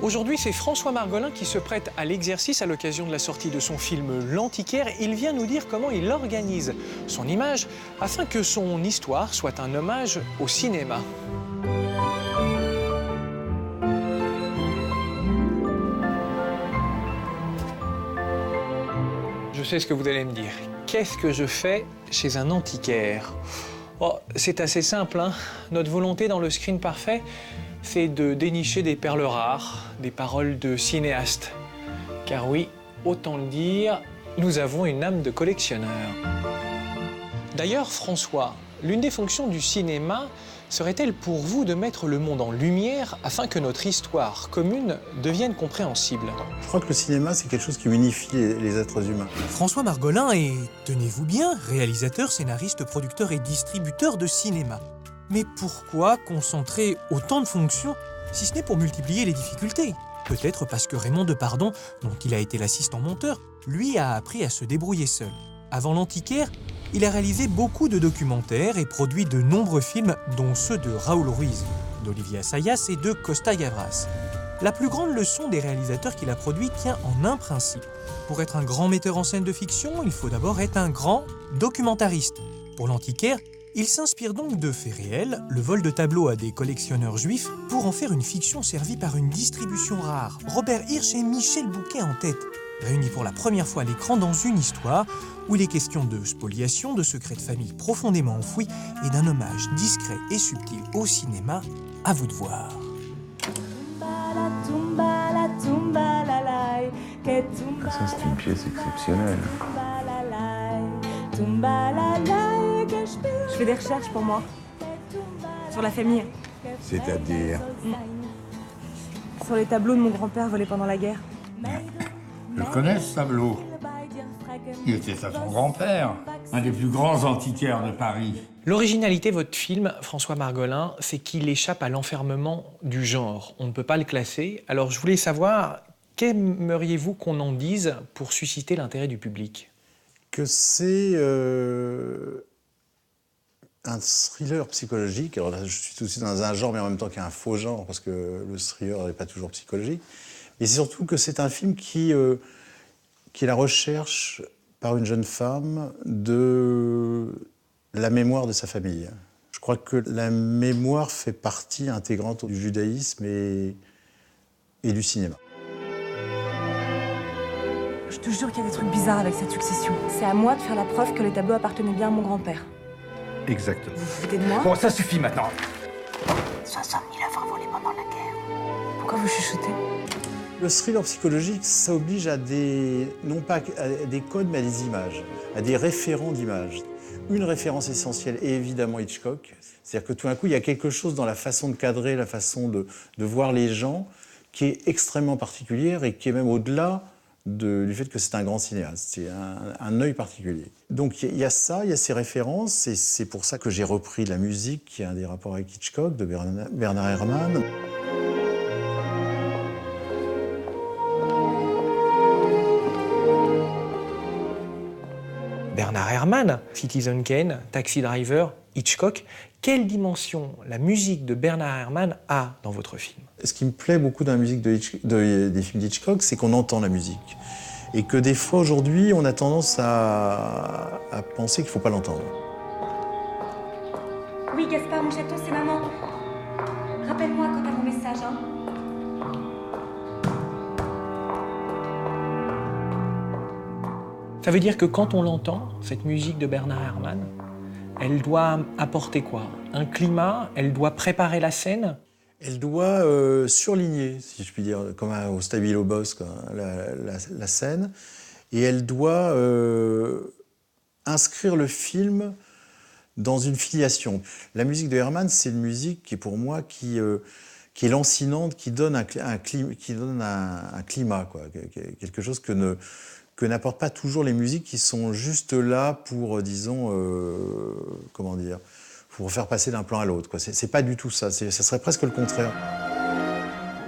Aujourd'hui, c'est François Margolin qui se prête à l'exercice à l'occasion de la sortie de son film L'Antiquaire. Il vient nous dire comment il organise son image afin que son histoire soit un hommage au cinéma. Je sais ce que vous allez me dire. Qu'est-ce que je fais chez un antiquaire? Oh, c'est assez simple, hein. Notre volonté dans le Screen Parfait, c'est de dénicher des perles rares, des paroles de cinéastes. Car oui, autant le dire, nous avons une âme de collectionneur. D'ailleurs, François, l'une des fonctions du cinéma serait-elle pour vous de mettre le monde en lumière afin que notre histoire commune devienne compréhensible? Je crois que le cinéma, c'est quelque chose qui unifie les êtres humains. François Margolin est, tenez-vous bien, réalisateur, scénariste, producteur et distributeur de cinéma. Mais pourquoi concentrer autant de fonctions, si ce n'est pour multiplier les difficultés? Peut-être parce que Raymond Depardon, dont il a été l'assistant monteur, lui a appris à se débrouiller seul. Avant l'Antiquaire, il a réalisé beaucoup de documentaires et produit de nombreux films, dont ceux de Raoul Ruiz, d'Olivier Assayas et de Costa Gavras. La plus grande leçon des réalisateurs qu'il a produits tient en un principe. Pour être un grand metteur en scène de fiction, il faut d'abord être un grand documentariste. Pour l'Antiquaire, il s'inspire donc de faits réels, le vol de tableaux à des collectionneurs juifs, pour en faire une fiction servie par une distribution rare. Robert Hirsch et Michel Bouquet en tête, réunis pour la première fois à l'écran dans une histoire où il est question de spoliation, de secrets de famille profondément enfouis et d'un hommage discret et subtil au cinéma. À vous de voir. Ça, c'est une pièce exceptionnelle. Je fais des recherches pour moi, sur la famille, C'est-à-dire? sur les tableaux de mon grand-père volés pendant la guerre. Je connais ce tableau. Il était à son grand-père, un des plus grands antiquaires de Paris. L'originalité de votre film, François Margolin, c'est qu'il échappe à l'enfermement du genre. On ne peut pas le classer. Alors je voulais savoir, qu'aimeriez-vous qu'on en dise pour susciter l'intérêt du public? Que c'est un thriller psychologique. Alors là, je suis tout de suite dans un genre, mais en même temps qu'il y a un faux genre, parce que le thriller n'est pas toujours psychologique. Mais c'est surtout que c'est un film qui est la recherche par une jeune femme de la mémoire de sa famille. Je crois que la mémoire fait partie intégrante du judaïsme et du cinéma. Je te jure qu'il y a des trucs bizarres avec cette succession. C'est à moi de faire la preuve que les tableaux appartenaient bien à mon grand-père. Exactement. Vous vous foutez de moi? Bon, ça suffit maintenant. 500 000 œuvres volées pendant la guerre. Pourquoi vous chuchotez? Le thriller psychologique, ça oblige à non pas à des codes, mais à des images, à des référents d'images. Une référence essentielle est évidemment Hitchcock. C'est-à-dire que tout d'un coup, il y a quelque chose dans la façon de cadrer, la façon de voir les gens, qui est extrêmement particulière et qui est même au-delà du fait que c'est un grand cinéaste. C'est un œil particulier. Donc il y a ça, il y a ces références, et c'est pour ça que j'ai repris la musique, qui a un des rapports avec Hitchcock, de Bernard Herrmann. Bernard Herrmann, Citizen Kane, Taxi Driver, Hitchcock. Quelle dimension la musique de Bernard Herrmann a dans votre film? Ce qui me plaît beaucoup dans la musique des films d'Hitchcock, c'est qu'on entend la musique. Et que des fois, aujourd'hui, on a tendance à penser qu'il ne faut pas l'entendre. Oui, Gaspard, mon chaton, c'est maman. Rappelle-moi quand t'as mon message, hein. Ça veut dire que quand on l'entend, cette musique de Bernard Herrmann, elle doit apporter quoi? Un climat? Elle doit préparer la scène? Elle doit surligner, si je puis dire, comme au Stabilo Boss, quoi, la scène. Et elle doit inscrire le film dans une filiation. La musique de Herrmann, c'est une musique qui, pour moi, qui est lancinante, qui donne un climat, quoi, quelque chose que n'apportent pas toujours les musiques qui sont juste là pour, disons, comment dire, pour faire passer d'un plan à l'autre. C'est pas du tout ça, ça serait presque le contraire.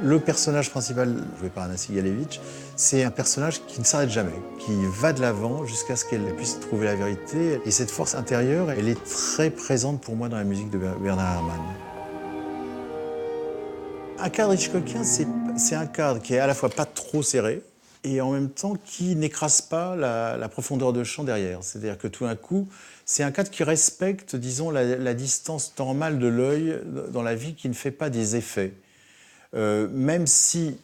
Le personnage principal, joué par Anna Sighalevitch, c'est un personnage qui ne s'arrête jamais, qui va de l'avant jusqu'à ce qu'elle puisse trouver la vérité. Et cette force intérieure, elle est très présente pour moi dans la musique de Bernard Herrmann. Un cadre hitchcockien, c'est un cadre qui est à la fois pas trop serré et en même temps qui n'écrase pas la profondeur de champ derrière. C'est-à-dire que tout d'un coup, c'est un cadre qui respecte, disons, la distance normale de l'œil dans la vie, qui ne fait pas des effets. Même si,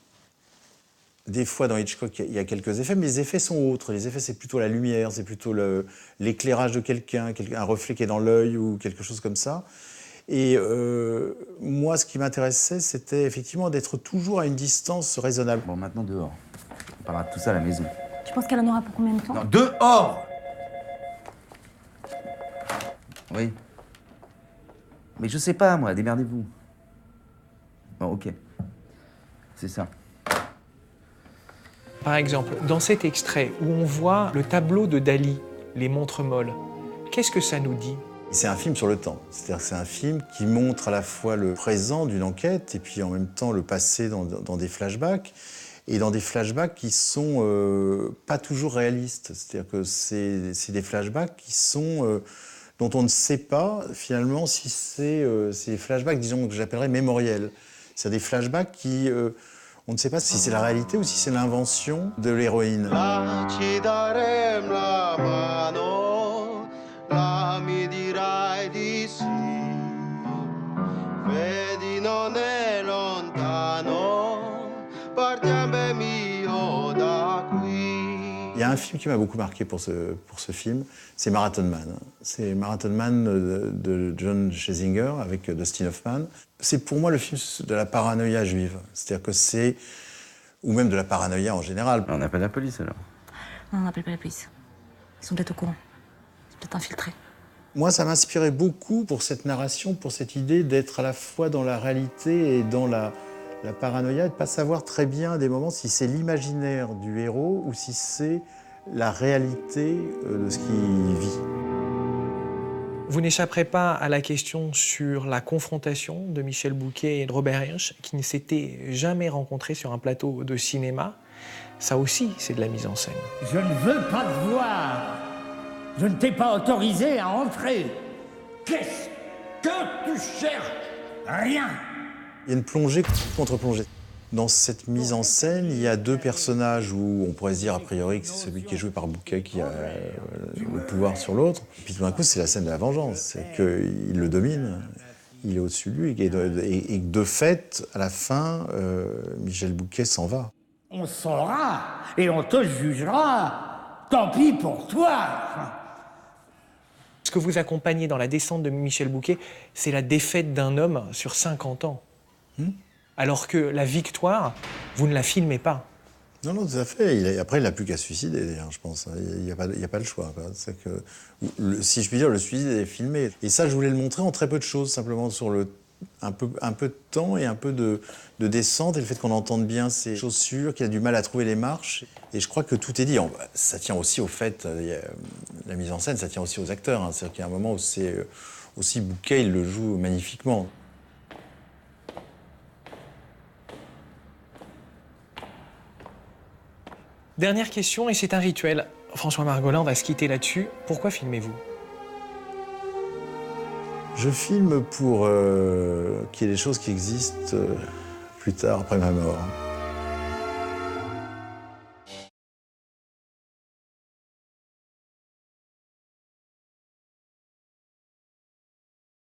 des fois, dans Hitchcock, il y a quelques effets, mais les effets sont autres. Les effets, c'est plutôt la lumière, c'est plutôt l'éclairage de quelqu'un, un reflet qui est dans l'œil ou quelque chose comme ça. Et moi, ce qui m'intéressait, c'était effectivement d'être toujours à une distance raisonnable. Bon, maintenant, dehors. On parlera de tout ça à la maison. Tu penses qu'elle en aura pour combien de temps? Non, dehors! Oui. Mais je sais pas, moi, démerdez-vous. Bon, ok. C'est ça. Par exemple, dans cet extrait où on voit le tableau de Dali, Les montres molles, qu'est-ce que ça nous dit? C'est un film sur le temps. C'est-à-dire que c'est un film qui montre à la fois le présent d'une enquête et puis en même temps le passé dans des flashbacks. Et dans des flashbacks qui sont pas toujours réalistes. C'est-à-dire que c'est des flashbacks qui sont... dont on ne sait pas, finalement, si c'est des flashbacks, disons, que j'appellerais mémoriels. C'est des flashbacks qui... on ne sait pas si c'est la réalité ou si c'est l'invention de l'héroïne. Il y a un film qui m'a beaucoup marqué pour ce film, c'est Marathon Man. C'est Marathon Man de John Schlesinger avec Dustin Hoffman. C'est pour moi le film de la paranoïa juive. C'est-à-dire que c'est... ou même de la paranoïa en général. On appelle la police, alors? Non, on n'appelle pas la police. Ils sont peut-être au courant. Ils sont peut-être infiltrés. Moi, ça m'inspirait beaucoup pour cette narration, pour cette idée d'être à la fois dans la réalité et dans la paranoïa, et de ne pas savoir très bien à des moments si c'est l'imaginaire du héros ou si c'est la réalité de ce qu'il vit. Vous n'échapperez pas à la question sur la confrontation de Michel Bouquet et de Robert Hirsch, qui ne s'étaient jamais rencontrés sur un plateau de cinéma. Ça aussi, c'est de la mise en scène. Je ne veux pas te voir. Je ne t'ai pas autorisé à entrer. Qu'est-ce que tu cherches? Rien. Il y a une plongée contre plongée. Dans cette mise en scène, il y a deux personnages où on pourrait se dire a priori que c'est celui qui est joué par Bouquet qui a le pouvoir sur l'autre. Puis tout d'un coup, c'est la scène de la vengeance. C'est qu'il le domine, il est au-dessus de lui. Et de fait, à la fin, Michel Bouquet s'en va. On saura et on te jugera. Tant pis pour toi. Ce que vous accompagnez dans la descente de Michel Bouquet, c'est la défaite d'un homme sur 50 ans. Alors que la victoire, vous ne la filmez pas. Non, non, tout à fait. Après, il n'a plus qu'à se suicider, d'ailleurs, je pense. Il n'y a pas le choix. C'est que, si je puis dire, le suicide est filmé. Et ça, je voulais le montrer en très peu de choses, simplement sur un peu de temps et un peu de descente, et le fait qu'on entende bien ses chaussures, qu'il a du mal à trouver les marches. Et je crois que tout est dit. Ça tient aussi au fait, la mise en scène, ça tient aussi aux acteurs. C'est-à-dire qu'il y a un moment où c'est aussi Bouquet, il le joue magnifiquement. Dernière question, et c'est un rituel. François Margolin, on va se quitter là-dessus. Pourquoi filmez-vous? Je filme pour qu'il y ait des choses qui existent plus tard, après ma mort.